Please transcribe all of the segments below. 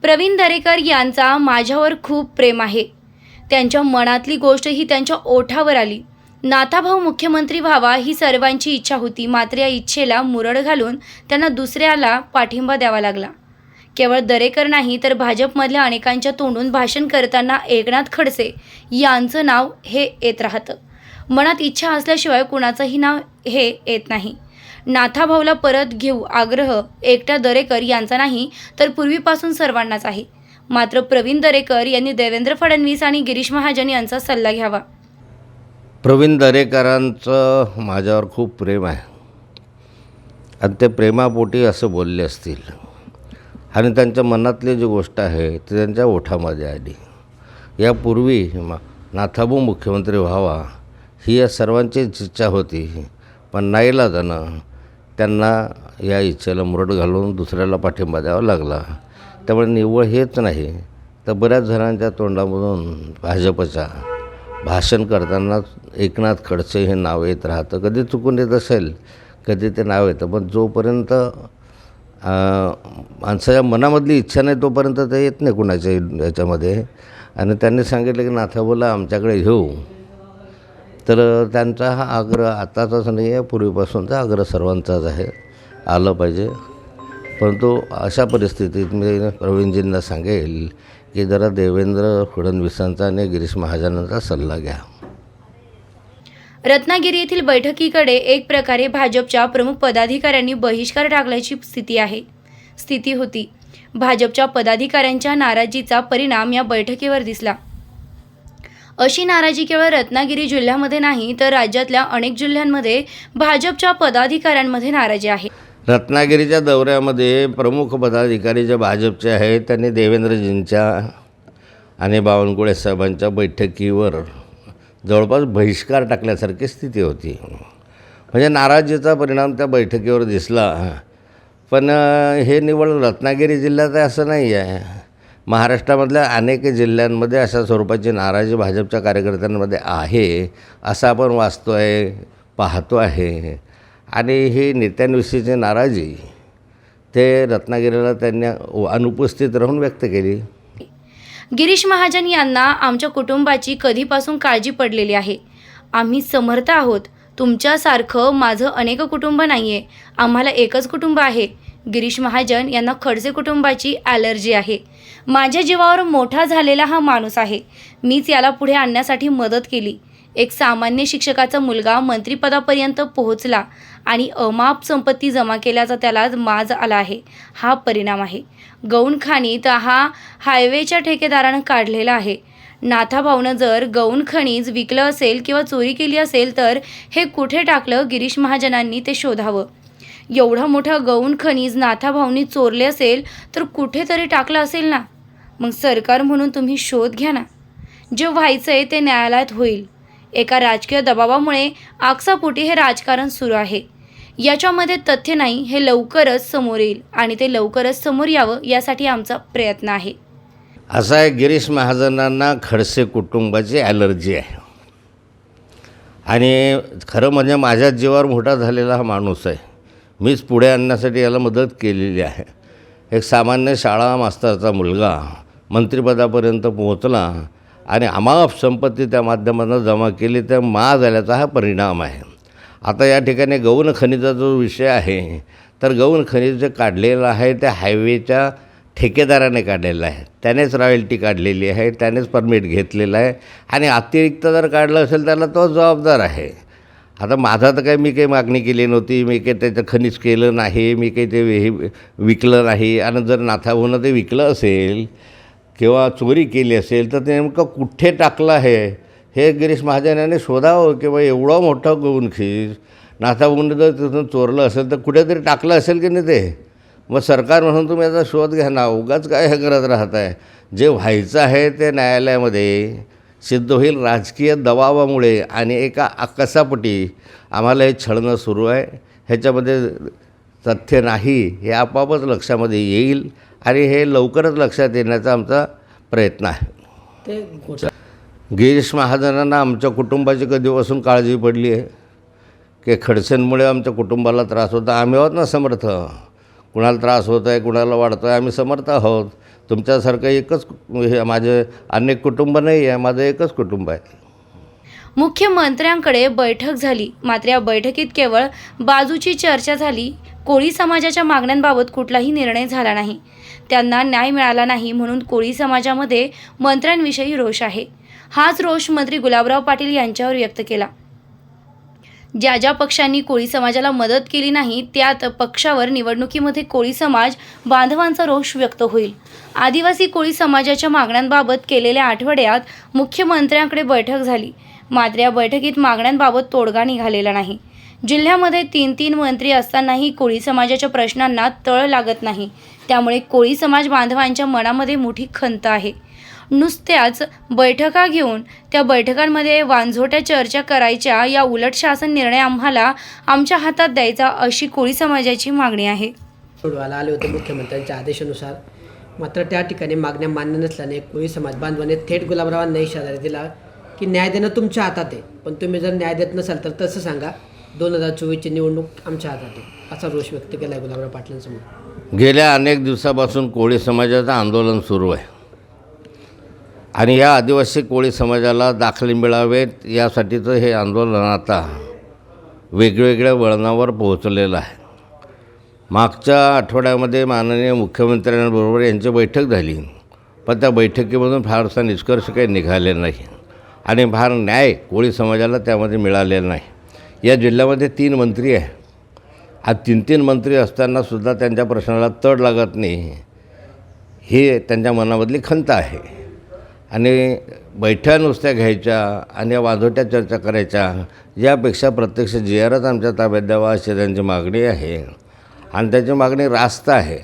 प्रवीण दरेकर यांचा माझ्यावर खूप प्रेम आहे. त्यांच्या मनातली गोष्ट ही त्यांच्या ओठावर आली. नाथाभाऊ मुख्यमंत्री व्हावा ही सर्वांची इच्छा होती, मात्र या इच्छेला मुरड घालून त्यांना दुसऱ्याला पाठिंबा द्यावा लागला. केवळ दरेकर नाही तर भाजपमधल्या अनेकांच्या तोंडून भाषण करताना एकनाथ खडसे यांचं नाव हे येत राहतं. मनात इच्छा असल्याशिवाय कुणाचंही नाव हे येत नाही. नाथाभाऊला परत घेऊ आग्रह एकट्या दरेकर यांचा नाही तर पूर्वीपासून सर्वांनाच आहे. मात्र प्रवीण दरेकर यांनी देवेंद्र फडणवीस आणि गिरीश महाजन यांचा सल्ला घ्यावा. प्रवीण दरेकरांचं माझ्यावर खूप प्रेम आहे आणि ते प्रेमापोटी असं बोलले असतील आणि त्यांच्या मनातली जी गोष्ट आहे ती त्यांच्या ओठामध्ये आली. यापूर्वी नाथाभाऊ मुख्यमंत्री व्हावा ही या सर्वांचीच इच्छा होती, पण नाईलाजानं त्यांना या इच्छेला मुरड घालून दुसऱ्याला पाठिंबा द्यावा लागला. त्यामुळे निव्वळ हेच नाही तर बऱ्याच जणांच्या तोंडामधून भाजपच्या भाषण करताना एकनाथ खडसे हे नाव येत राहतं. कधी चुकून येत असेल, कधी ते नाव येतं, पण जोपर्यंत माणसाच्या मनामधली इच्छा नाही तोपर्यंत ते येत नाही कुणाच्या याच्यामध्ये. आणि त्यांनी सांगितलं की नाथाभाऊला आमच्याकडे घेऊ, तर त्यांचा हा आग्रह आताचाच नाही आहे, पूर्वीपासूनचा आग्रह सर्वांचाच आहे, आलं पाहिजे. परंतु अशा परिस्थितीत मी प्रवीणजींना सांगेल की जरा देवेंद्र फडणवीसांचा आणि गिरीश महाजनांचा सल्ला घ्या. रत्नागिरी येथील बैठकीकडे एक प्रकारे भाजपच्या प्रमुख पदाधिकाऱ्यांनी बहिष्कार टाकल्याची स्थिती होती. भाजपच्या पदाधिकाऱ्यांच्या नाराजीचा परिणाम या बैठकीवर दिसला. अशी नाराजी केवळ रत्नागिरी जिल्ह्यामध्ये नाही तर राज्यातल्या अनेक जिल्ह्यांमध्ये भाजपच्या पदाधिकाऱ्यांमध्ये नाराजी आहे. रत्नागिरीच्या दौऱ्यामध्ये प्रमुख पदाधिकारी जे भाजपचे आहेत त्यांनी देवेंद्रजींच्या आणि बावनकुळे साहेबांच्या बैठकीवर जवळपास बहिष्कार टाकल्यासारखी स्थिती होती. म्हणजे नाराजीचा परिणाम त्या बैठकीवर दिसला. पण हे निवड रत्नागिरी जिल्ह्यात आहे असं नाही आहे. महाराष्ट्रामधल्या अनेक जिल्ह्यांमध्ये अशा स्वरूपाची नाराजी भाजपच्या कार्यकर्त्यांमध्ये आहे असं आपण वाचतो आहे, पाहतो आहे. आणि ही नेत्यांविषयीची नाराजी ते रत्नागिरीला त्यांनी अनुपस्थित राहून व्यक्त केली. गिरीश महाजन यांना आमच्या कुटुंबाची कधीपासून काळजी पडलेली आहे. आम्ही समर्थ आहोत. तुमच्यासारखं माझं अनेक कुटुंब नाही आहे, आम्हाला एकच कुटुंब आहे. गिरीश महाजन यांना खडसे कुटुंबाची ॲलर्जी आहे. माझ्या जीवावर मोठा झालेला हा माणूस आहे. मीच याला पुढे आणण्यासाठी मदत केली. एक सामान्य शिक्षकाचा मुलगा मंत्रिपदापर्यंत पोहोचला आणि अमाप संपत्ती जमा केल्याचा त्याला माज आला आहे. हा परिणाम आहे. गौणखाणीत हा हायवेच्या ठेकेदारानं काढलेला आहे. नाथाभाऊनं जर गौण खनिज विकलं असेल किंवा चोरी केली असेल तर हे कुठे टाकलं, गिरीश महाजनांनी ते शोधावं. एवढं मोठं गौण खनिज नाथाभाऊंनी चोरले असेल तर कुठेतरी टाकलं असेल ना. मग सरकार म्हणून तुम्ही शोध घ्या ना. जे व्हायचं आहे ते न्यायालयात होईल. एका राजकीय दबावामुळे आकसापोटी हे राजकारण सुरू आहे. याच्यामध्ये तथ्य नाही, हे लवकरच समोर येईल आणि ते लवकरच समोर यावं यासाठी आमचा प्रयत्न आहे. असं आहे, गिरीश महाजनांना खडसे कुटुंबाची ॲलर्जी आहे आणि खरं म्हणजे माझ्या जीवावर मोठा झालेला हा माणूस आहे. मीच पुढे आणण्यासाठी याला मदत केलेली आहे. एक सामान्य शाळा मास्तरचा मुलगा मंत्रिपदापर्यंत पोहोचला आणि अमाप संपत्ती त्या माध्यमातून जमा केली, तर माज झाल्याचा हा परिणाम आहे. आता या ठिकाणी गौण खनिजाचा जो विषय आहे, तर गौण खनिज जे काढलेलं आहे ते हायवेच्या ठेकेदाराने काढलेलं आहे. त्यानेच रॉयल्टी काढलेली आहे, त्यानेच परमिट घेतलेलं आहे आणि अतिरिक्त जर काढलं असेल त्याला तो जबाबदार आहे. आता माझा तर काही मी काही मागणी केली नव्हती, मी काही त्याचं खनिज केलं नाही, मी काही ते विकलं नाही. आणि जर नाथाभाऊनं ते विकलं असेल किंवा चोरी केली असेल तर ते नेमकं कुठे टाकलं आहे हे गिरीश महाजन यांनी शोधावं. किंवा एवढं मोठं गौण खनिज नाथाभाऊनं जर तिथून चोरलं असेल तर कुठेतरी टाकलं असेल की नाही ते. मग सरकार म्हणून तुम्ही याचा शोध घ्या ना. उगाच काय हे करत राहत आहे. जे व्हायचं आहे ते न्यायालयामध्ये सिद्ध होईल. राजकीय दबावामुळे आणि एका आकसापोटी आम्हाला हे छळणं सुरू आहे. ह्याच्यामध्ये तथ्य नाही हे आपोआपच लक्षामध्ये येईल आणि हे लवकरच लक्षात येण्याचा आमचा प्रयत्न आहे. गिरीश महाजनांना आमच्या कुटुंबाची कधीपासून काळजी पडली आहे की खडसेंमुळे आमच्या कुटुंबाला त्रास होता. आम्ही आहोत ना समर्थ. कुणाला त्रास होत आहे, कुणाला वाढतो आहे, आम्ही समर्थ आहोत. तुमच्यासारखं एकच हे माझे अनेक कुटुंब नाही आहे, माझं एकच कुटुंब आहे. मुख्यमंत्र्यांकडे बैठक झाली, मात्र या बैठकीत केवळ बाजूची चर्चा झाली. कोळी समाजाच्या मागण्यांबाबत कुठलाही निर्णय झाला नाही. त्यांना न्याय मिळाला नाही म्हणून कोळी समाजामध्ये मंत्र्यांविषयी रोष आहे. हाच रोष मंत्री गुलाबराव पाटील यांच्यावर व्यक्त केला. ज्या ज्या पक्षांनी कोळी समाजाला मदत केली नाही त्यात पक्षावर निवडणुकीमध्ये कोळी समाज बांधवांचा रोष व्यक्त होईल. आदिवासी कोळी समाजाच्या मागण्यांबाबत केलेल्या आठवड्यात मुख्यमंत्र्यांकडे बैठक झाली, मात्र या बैठकीत मागण्यांबाबत तोडगा निघालेला नाही. जिल्ह्यामध्ये 3 मंत्री असतानाही कोळी समाजाच्या प्रश्नांना तळ लागत नाही. त्यामुळे कोळी समाज बांधवांच्या मनामध्ये मोठी खंत आहे. नुसत्याच बैठका घेऊन त्या बैठकांमध्ये वांझोट्या चर्चा करायच्या, या उलट शासन निर्णय आम्हाला आमच्या हातात द्यायचा, अशी कोळी समाजाची मागणी आहे. सोडवायला आले होते मुख्यमंत्र्यांच्या आदेशानुसार, मात्र त्या ठिकाणी मागण्या मान्य नसल्याने कोळी समाज बांधवांनी थेट गुलाबरावांना इशारा दिला की न्याय देणं तुमच्या हातात आहे, पण तुम्ही जर न्याय देत नसाल तर तसं सांगा, 2024ची निवडणूक आमच्या हातात आहे, असा रोष व्यक्त केला आहे गुलाबराव पाटलांसमोर. गेल्या अनेक दिवसापासून कोळी समाजाचं आंदोलन सुरू आहे आणि या आदिवासी कोळी समाजाला दाखले मिळावेत यासाठीचं हे आंदोलन आता वेगवेगळ्या वळणावर पोहोचलेलं आहे. मागच्या आठवड्यामध्ये माननीय मुख्यमंत्र्यांबरोबर यांची बैठक झाली, पण त्या बैठकीमधून फारसा निष्कर्ष काही निघाले नाही आणि फार न्याय कोळी समाजाला त्यामध्ये मिळालेला नाही. या जिल्ह्यामध्ये 3 मंत्री आहे. आज 3 मंत्री असतानासुद्धा त्यांच्या प्रश्नाला तड लागत नाही, ही त्यांच्या मनामधली खंत आहे. आणि बैठ्या नुसत्या घ्यायच्या आणि या वाजोट्या चर्चा करायच्या यापेक्षा प्रत्यक्ष GRच आमच्या ताब्यात द्यावा अशी त्यांची मागणी आहे. आणि त्याची मागणी रास्त आहे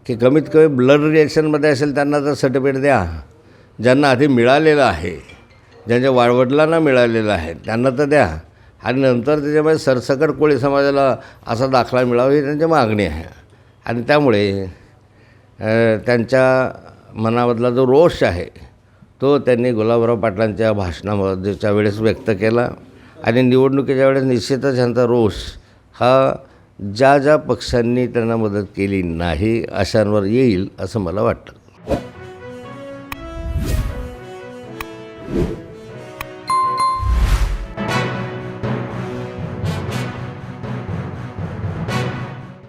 की कमीत कमी ब्लड रिएक्शनमध्ये असेल त्यांना तर सर्टिफिकेट द्या, ज्यांना आधी मिळालेलं आहे, ज्यांच्या वाडवडिलांना मिळालेलं आहे त्यांना तर द्या, आणि नंतर त्याच्यामध्ये सरसकट कोळी समाजाला असा दाखला मिळावा ही त्यांची मागणी आहे. आणि त्यामुळे त्यांच्या मनामधला जो रोष आहे तो त्यांनी गुलाबराव पाटलांच्या भाषणामध्येच्या वेळेस व्यक्त केला. आणि निवडणुकीच्या वेळेस निश्चितच त्यांचा रोष हा ज्या ज्या पक्षांनी त्यांना मदत केली नाही अशांवर येईल असं मला वाटतं.